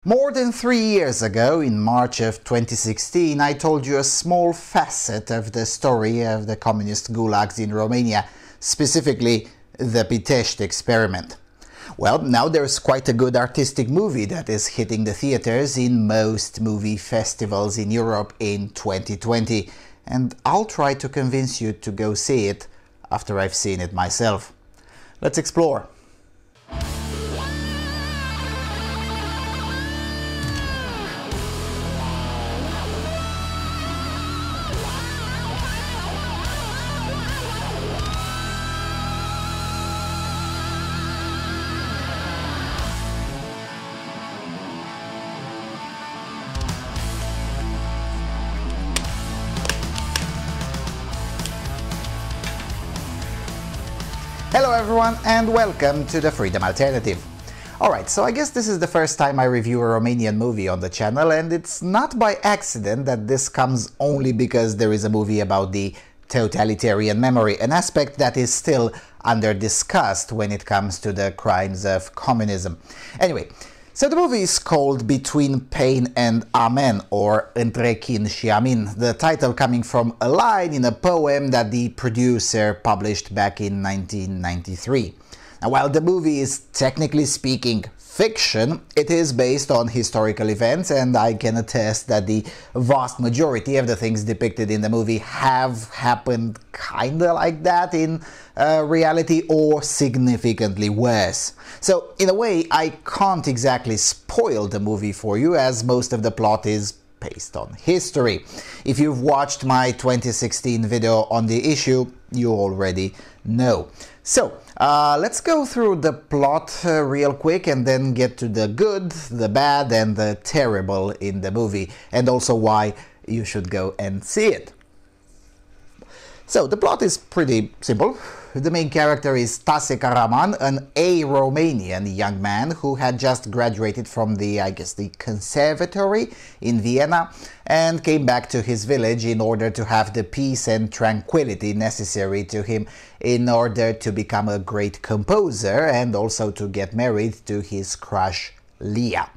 More than 3 years ago, in March of 2016, I told you a small facet of the story of the communist gulags in Romania, specifically the Pitești experiment. Well, now there's quite a good artistic movie that is hitting the theaters in most movie festivals in Europe in 2020, and I'll try to convince you to go see it after I've seen it myself. Let's explore. Hello everyone and welcome to the Freedom Alternative. Alright, so I guess this is the first time I review a Romanian movie on the channel, and it's not by accident that this comes only because there is a movie about the totalitarian memory, an aspect that is still under discussed when it comes to the crimes of communism. Anyway, so the movie is called Between Pain and Amen, or Între Chin și Amin, the title coming from a line in a poem that the producer published back in 1993. Now, while the movie is technically speaking fiction, it is based on historical events, and I can attest that the vast majority of the things depicted in the movie have happened kinda like that in reality, or significantly worse. So in a way, I can't exactly spoil the movie for you, as most of the plot is based on history. If you've watched my 2016 video on the issue, you already know. So, let's go through the plot real quick and then get to the good, the bad and the terrible in the movie, and also why you should go and see it. So, the plot is pretty simple. The main character is Tase Karaman, an Romanian young man who had just graduated from the conservatory in Vienna and came back to his village in order to have the peace and tranquility necessary to him in order to become a great composer and also to get married to his crush Leah.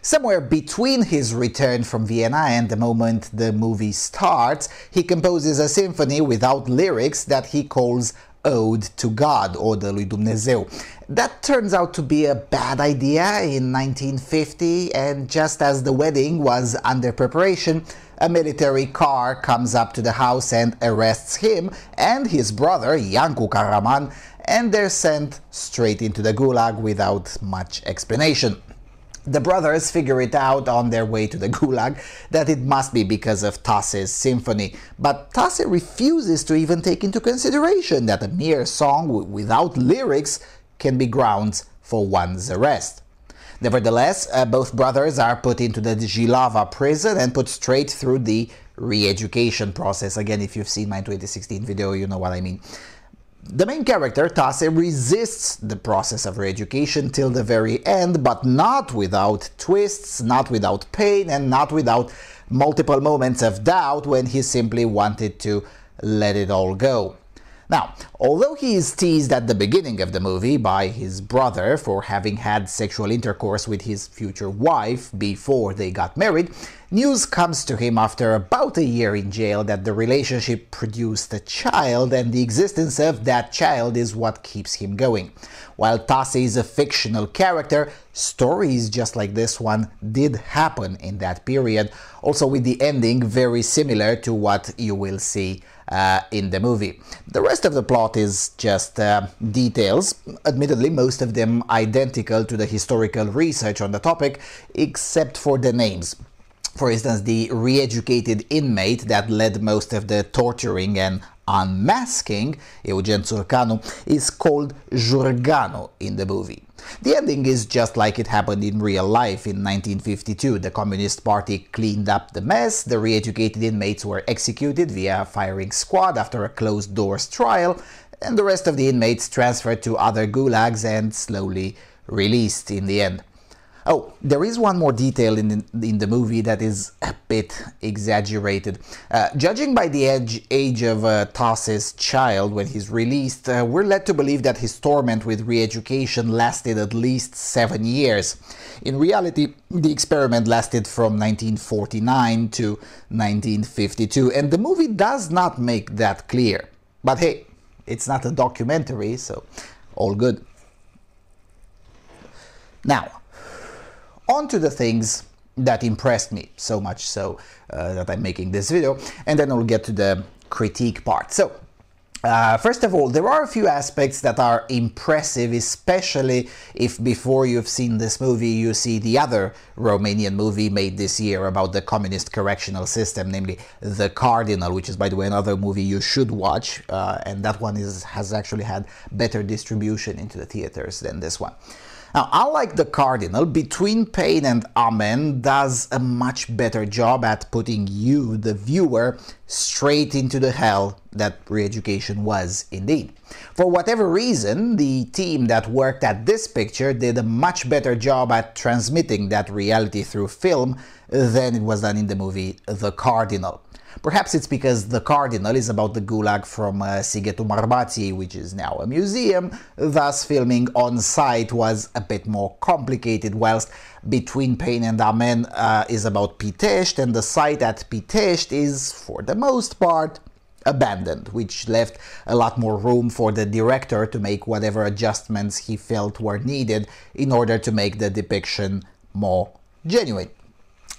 Somewhere between his return from Vienna and the moment the movie starts, he composes a symphony without lyrics that he calls Ode to God, Odă lui Dumnezeu. That turns out to be a bad idea in 1950, and just as the wedding was under preparation, a military car comes up to the house and arrests him and his brother, Iancu Karaman, and they're sent straight into the gulag without much explanation. The brothers figure it out on their way to the gulag that it must be because of Tase's symphony, but Tase refuses to even take into consideration that a mere song without lyrics can be grounds for one's arrest. Nevertheless, both brothers are put into the Jilava prison and put straight through the re-education process. Again, if you've seen my 2016 video, you know what I mean. The main character, Tase, resists the process of re-education till the very end, but not without twists, not without pain, and not without multiple moments of doubt when he simply wanted to let it all go. Now, although he is teased at the beginning of the movie by his brother for having had sexual intercourse with his future wife before they got married, news comes to him after about a year in jail that the relationship produced a child, and the existence of that child is what keeps him going. While Tase is a fictional character, stories just like this one did happen in that period, also with the ending very similar to what you will see in the movie. The rest of the plot is just details, admittedly most of them identical to the historical research on the topic, except for the names. For instance, the re-educated inmate that led most of the torturing and unmasking, Eugen Țurcanu, is called Jurganu in the movie. The ending is just like it happened in real life in 1952. The Communist Party cleaned up the mess, the re-educated inmates were executed via firing squad after a closed-doors trial, and the rest of the inmates transferred to other gulags and slowly released in the end. Oh, there is one more detail in the movie that is a bit exaggerated. Judging by the age of Tas's child when he's released, we're led to believe that his torment with re-education lasted at least 7 years. In reality, the experiment lasted from 1949 to 1952, and the movie does not make that clear. But hey, it's not a documentary, so all good. Now, on to the things that impressed me, so much so that I'm making this video, and then we'll get to the critique part. So, first of all, there are a few aspects that are impressive, especially if before you've seen this movie you see the other Romanian movie made this year about the communist correctional system, namely The Cardinal, which is, by the way, another movie you should watch, and that one has actually had better distribution into the theaters than this one. Now, unlike The Cardinal, Between Pain and Amen does a much better job at putting you, the viewer, straight into the hell that re-education was indeed. For whatever reason, the team that worked at this picture did a much better job at transmitting that reality through film than it was done in the movie The Cardinal. Perhaps it's because The Cardinal is about the gulag from Sighetul Marmației, which is now a museum, thus filming on site was a bit more complicated, whilst Between Pain and Amen is about Pitești, and the site at Pitești is, for the most part, abandoned, which left a lot more room for the director to make whatever adjustments he felt were needed in order to make the depiction more genuine.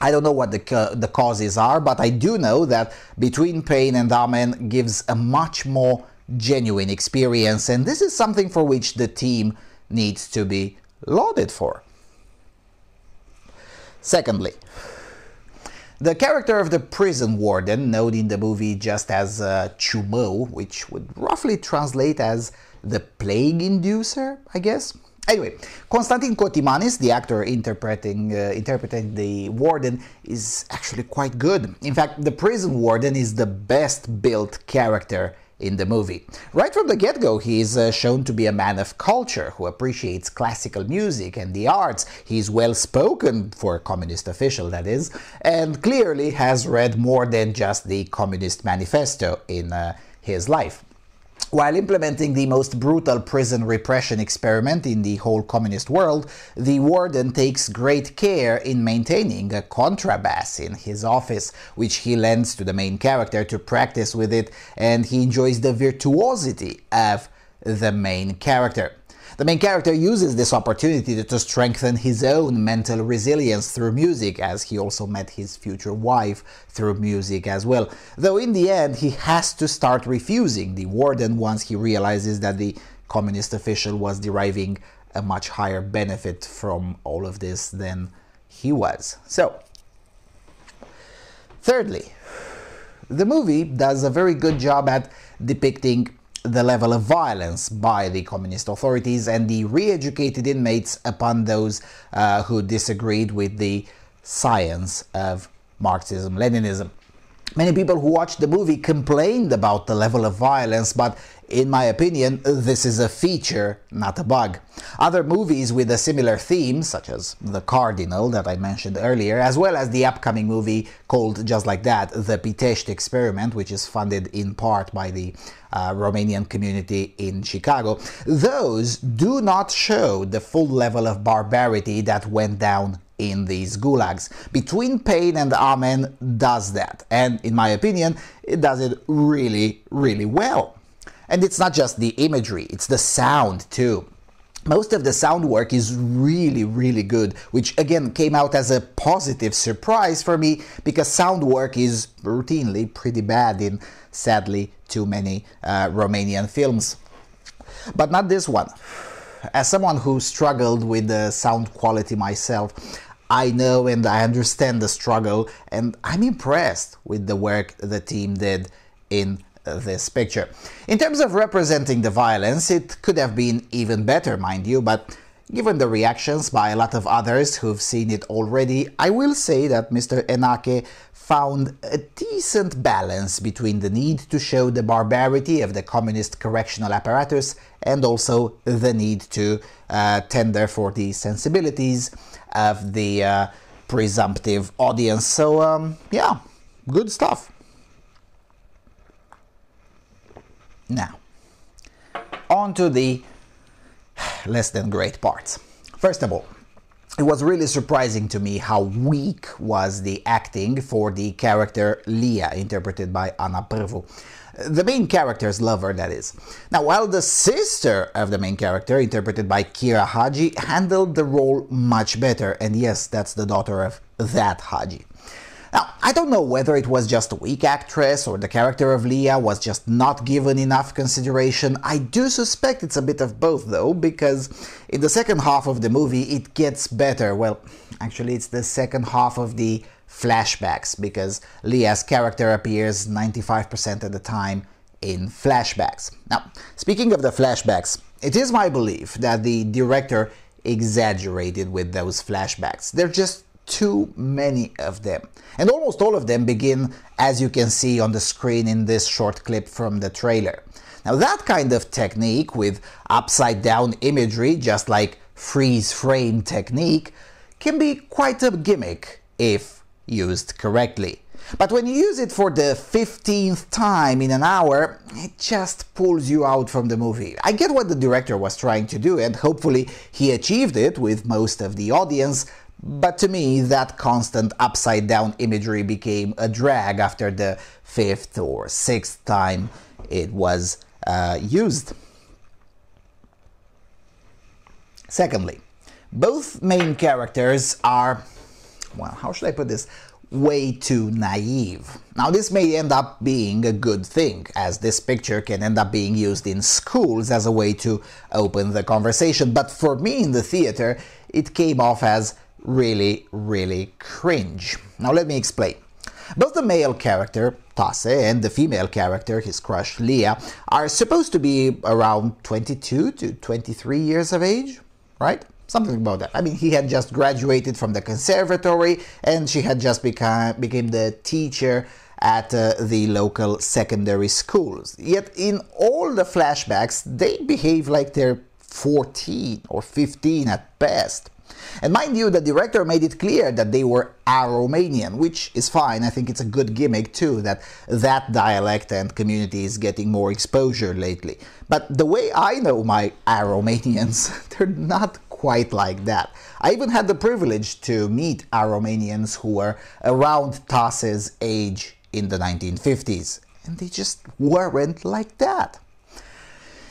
I don't know what the causes are, but I do know that Between Pain and Amen gives a much more genuine experience, and this is something for which the team needs to be lauded for. Secondly, the character of the prison warden, known in the movie just as Ciumău, which would roughly translate as the plague inducer, I guess. Anyway, Constantin Cotimanis, the actor interpreting the warden, is actually quite good. In fact, the prison warden is the best built character in the movie. Right from the get-go, he is shown to be a man of culture who appreciates classical music and the arts. He's well-spoken, for a communist official that is, and clearly has read more than just the Communist Manifesto in his life. While implementing the most brutal prison repression experiment in the whole communist world, the warden takes great care in maintaining a contrabass in his office, which he lends to the main character to practice with it, and he enjoys the virtuosity of the main character. The main character uses this opportunity to strengthen his own mental resilience through music, as he also met his future wife through music as well. Though in the end he has to start refusing the warden once he realizes that the communist official was deriving a much higher benefit from all of this than he was. So, thirdly, the movie does a very good job at depicting the level of violence by the communist authorities and the re-educated inmates upon those who disagreed with the science of Marxism-Leninism. Many people who watched the movie complained about the level of violence, but in my opinion, this is a feature, not a bug. Other movies with a similar theme, such as The Cardinal that I mentioned earlier, as well as the upcoming movie called just like that, The Pitești Experiment, which is funded in part by the Romanian community in Chicago, those do not show the full level of barbarity that went down in these gulags. Between Pain and Amen does that, and in my opinion, it does it really, really well. And it's not just the imagery, it's the sound too. Most of the sound work is really, really good, which again came out as a positive surprise for me, because sound work is routinely pretty bad in, sadly, too many Romanian films. But not this one. As someone who struggled with the sound quality myself, I know and I understand the struggle, and I'm impressed with the work the team did in this picture. In terms of representing the violence, it could have been even better, mind you, but given the reactions by a lot of others who've seen it already, I will say that Mr. Enache found a decent balance between the need to show the barbarity of the communist correctional apparatus and also the need to tender for the sensibilities of the presumptive audience. So yeah, good stuff. Now, on to the less than great parts. First of all, it was really surprising to me how weak was the acting for the character Leah, interpreted by Ana Prvu. The main character's lover, that is. Now, while the sister of the main character, interpreted by Kira Haji, handled the role much better, and yes, that's the daughter of that Haji. Now, I don't know whether it was just a weak actress or the character of Leah was just not given enough consideration. I do suspect it's a bit of both though, because in the second half of the movie it gets better. Well, actually it's the second half of the flashbacks, because Leah's character appears 95% of the time in flashbacks. Now, speaking of the flashbacks, it is my belief that the director exaggerated with those flashbacks. They're just too many of them. And almost all of them begin, as you can see on the screen in this short clip from the trailer. Now, that kind of technique with upside down imagery, just like freeze frame technique, can be quite a gimmick if used correctly. But when you use it for the 15th time in an hour, it just pulls you out from the movie. I get what the director was trying to do, and hopefully he achieved it with most of the audience, but to me that constant upside down imagery became a drag after the 5th or 6th time it was used. Secondly, both main characters are, well, how should I put this, way too naive. Now, this may end up being a good thing, as this picture can end up being used in schools as a way to open the conversation, but for me in the theater it came off as really cringe. Now let me explain. Both the male character, Tasse, and the female character, his crush, Leah, are supposed to be around 22 to 23 years of age, right? Something about that. I mean, he had just graduated from the conservatory and she had just became the teacher at the local secondary schools. Yet in all the flashbacks, they behave like they're 14 or 15 at best. And mind you, the director made it clear that they were Romanian, which is fine. I think it's a good gimmick too, that dialect and community is getting more exposure lately. But the way I know my Romanians, they're not quite like that. I even had the privilege to meet Romanians who were around Tasse's age in the 1950s, and they just weren't like that.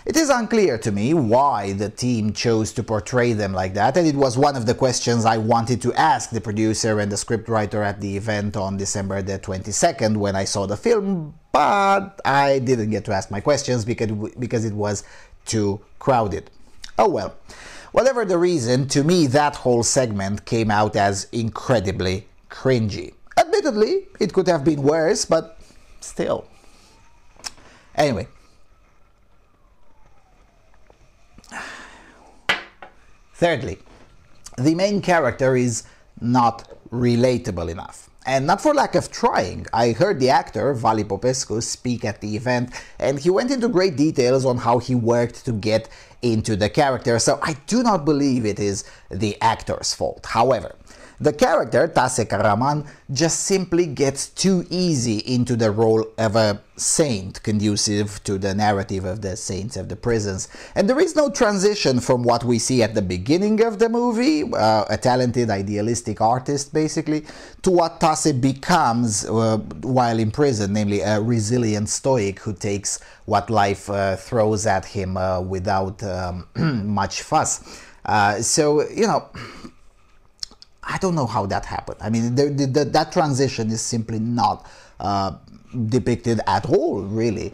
It is unclear to me why the team chose to portray them like that, and it was one of the questions I wanted to ask the producer and the scriptwriter at the event on December the 22nd when I saw the film, but I didn't get to ask my questions because it was too crowded. Oh well. Whatever the reason, to me that whole segment came out as incredibly cringy. Admittedly, it could have been worse, but still. Anyway. Thirdly, the main character is not relatable enough. And not for lack of trying. I heard the actor, Vali Popescu, speak at the event, and he went into great details on how he worked to get into the character, so I do not believe it is the actor's fault. However, the character, Tasse Karaman, just simply gets too easy into the role of a saint, conducive to the narrative of the saints of the prisons. And there is no transition from what we see at the beginning of the movie, a talented, idealistic artist basically, to what Tasse becomes while in prison, namely a resilient stoic who takes what life throws at him without much fuss. So, you know, I don't know how that happened. I mean, that transition is simply not depicted at all, really,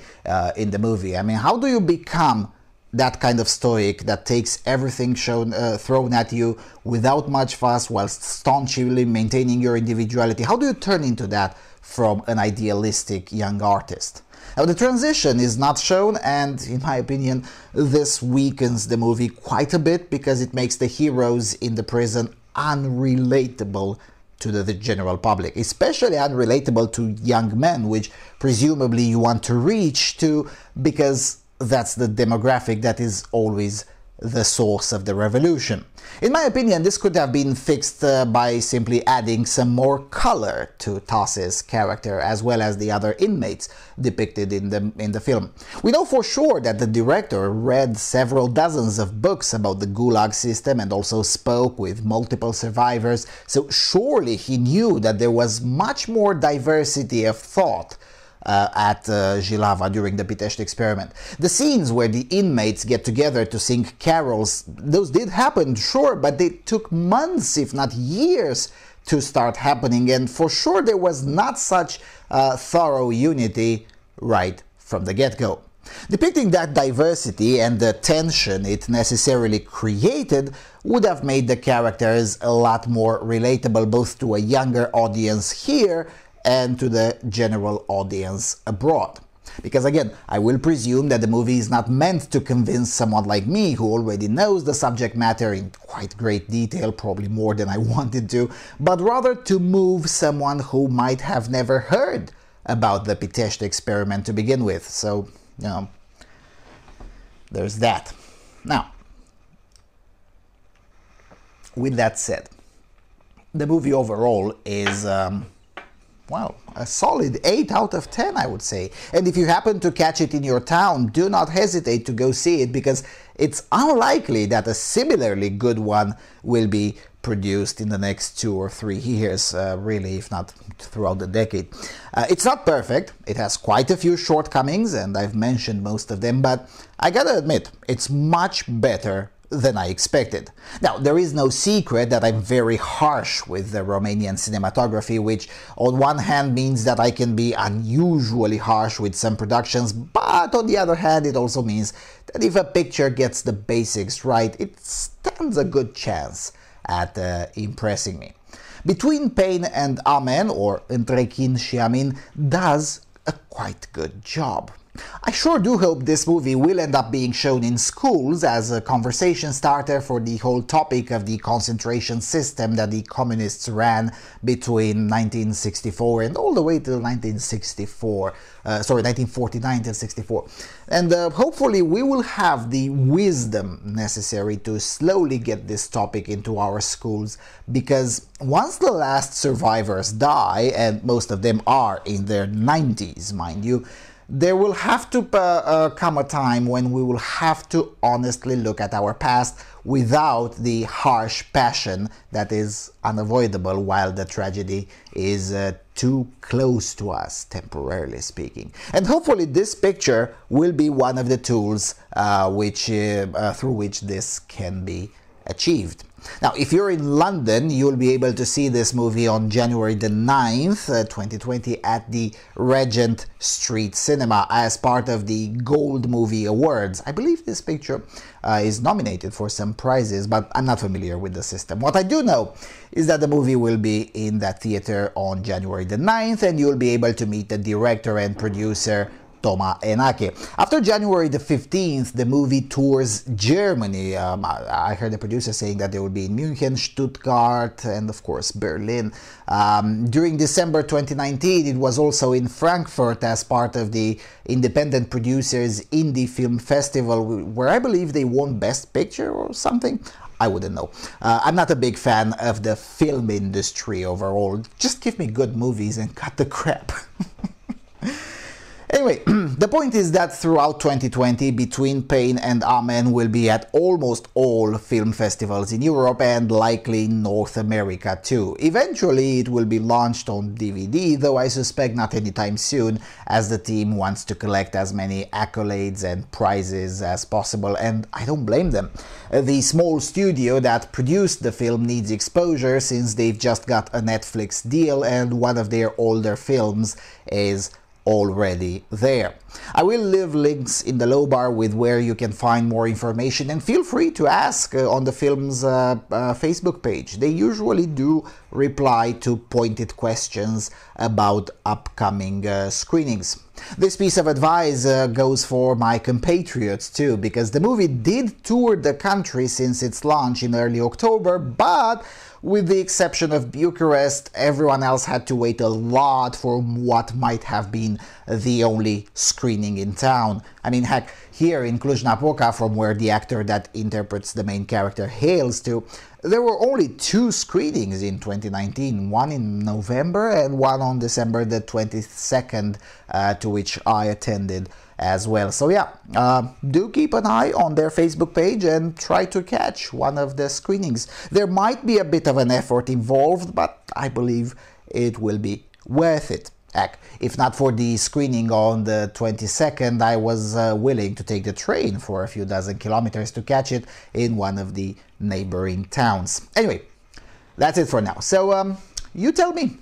in the movie. I mean, how do you become that kind of stoic that takes everything thrown at you without much fuss whilst staunchly maintaining your individuality? How do you turn into that from an idealistic young artist? Now, the transition is not shown, and in my opinion, this weakens the movie quite a bit because it makes the heroes in the prison unrelatable to the general public, especially unrelatable to young men, which presumably you want to reach to because that's the demographic that is always the source of the revolution. In my opinion, this could have been fixed by simply adding some more color to Tas's character as well as the other inmates depicted in the film. We know for sure that the director read several dozens of books about the Gulag system and also spoke with multiple survivors, so surely he knew that there was much more diversity of thought at Jilava during the Pitești experiment. The scenes where the inmates get together to sing carols, those did happen, sure, but they took months, if not years, to start happening, and for sure there was not such thorough unity right from the get-go. Depicting that diversity and the tension it necessarily created would have made the characters a lot more relatable both to a younger audience here and to the general audience abroad. Because again, I will presume that the movie is not meant to convince someone like me who already knows the subject matter in quite great detail, probably more than I wanted to, but rather to move someone who might have never heard about the Pitești experiment to begin with. So, you know, there's that. Now, with that said, the movie overall is well, a solid 8 out of 10, I would say. And if you happen to catch it in your town, do not hesitate to go see it, because it's unlikely that a similarly good one will be produced in the next 2 or 3 years, really, if not throughout the decade. It's not perfect, it has quite a few shortcomings, and I've mentioned most of them, but I gotta admit, it's much better than I expected. Now, there is no secret that I'm very harsh with the Romanian cinematography, which on one hand means that I can be unusually harsh with some productions, but on the other hand it also means that if a picture gets the basics right, it stands a good chance at impressing me. Between Pain and Amen, or Între Chin și Amin, does a quite good job. I sure do hope this movie will end up being shown in schools as a conversation starter for the whole topic of the concentration system that the communists ran between 1964 and all the way till 1949 till 64. And hopefully we will have the wisdom necessary to slowly get this topic into our schools, because once the last survivors die, and most of them are in their 90s, mind you, there will have to come a time when we will have to honestly look at our past without the harsh passion that is unavoidable while the tragedy is too close to us, temporarily speaking. And hopefully this picture will be one of the tools through which this can be achieved. Now, if you're in London, you'll be able to see this movie on January the 9th, 2020 at the Regent Street Cinema as part of the Gold Movie Awards. I believe this picture is nominated for some prizes, but I'm not familiar with the system. What I do know is that the movie will be in that theater on January the 9th, and you'll be able to meet the director and producer Toma Enake. After January the 15th, the movie tours Germany. I heard the producer saying that they will be in München, Stuttgart, and of course Berlin. During December 2019, it was also in Frankfurt as part of the Independent Producers Indie Film Festival, where I believe they won Best Picture or something. I wouldn't know. I'm not a big fan of the film industry overall. Just give me good movies and cut the crap. Anyway, the point is that throughout 2020, Between Pain and Amen will be at almost all film festivals in Europe and likely North America too. Eventually, it will be launched on DVD, though I suspect not anytime soon, as the team wants to collect as many accolades and prizes as possible, and I don't blame them. The small studio that produced the film needs exposure since they've just got a Netflix deal and one of their older films is already there. I will leave links in the low bar with where you can find more information, and feel free to ask on the film's Facebook page. They usually do reply to pointed questions about upcoming screenings. This piece of advice goes for my compatriots too, because the movie did tour the country since its launch in early October, but with the exception of Bucharest, everyone else had to wait a lot for what might have been the only screening in town. I mean, heck, here in Cluj-Napoca, from where the actor that interprets the main character hails to, there were only 2 screenings in 2019, one in November and one on December the 22nd, to which I attended as well. So yeah, do keep an eye on their Facebook page and try to catch one of the screenings. There might be a bit of an effort involved, but I believe it will be worth it. Heck, if not for the screening on the 22nd, I was willing to take the train for a few dozen kilometers to catch it in one of the neighboring towns. Anyway, that's it for now. So you tell me,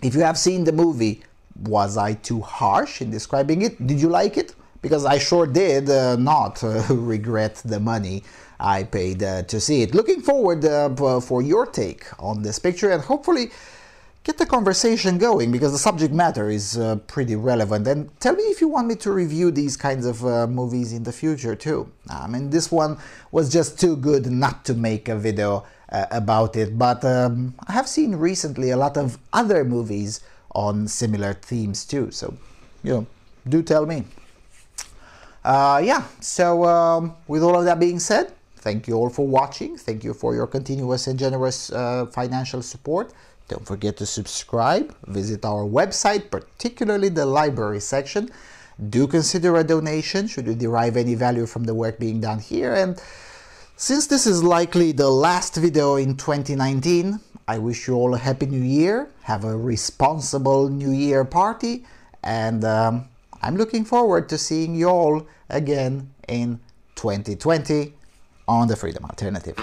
if you have seen the movie, was I too harsh in describing it? Did you like it? Because I sure did not regret the money I paid to see it. Looking forward for your take on this picture, and hopefully get the conversation going, because the subject matter is pretty relevant. And tell me if you want me to review these kinds of movies in the future too. I mean, this one was just too good not to make a video about it, but I have seen recently a lot of other movies on similar themes too, so do tell me. Yeah, so with all of that being said, thank you all for watching. Thank you for your continuous and generous financial support. Don't forget to subscribe, visit our website, particularly the library section. Do consider a donation should you derive any value from the work being done here. And since this is likely the last video in 2019, I wish you all a happy new year, have a responsible new year party, and I'm looking forward to seeing you all again in 2020 on the Freedom Alternative.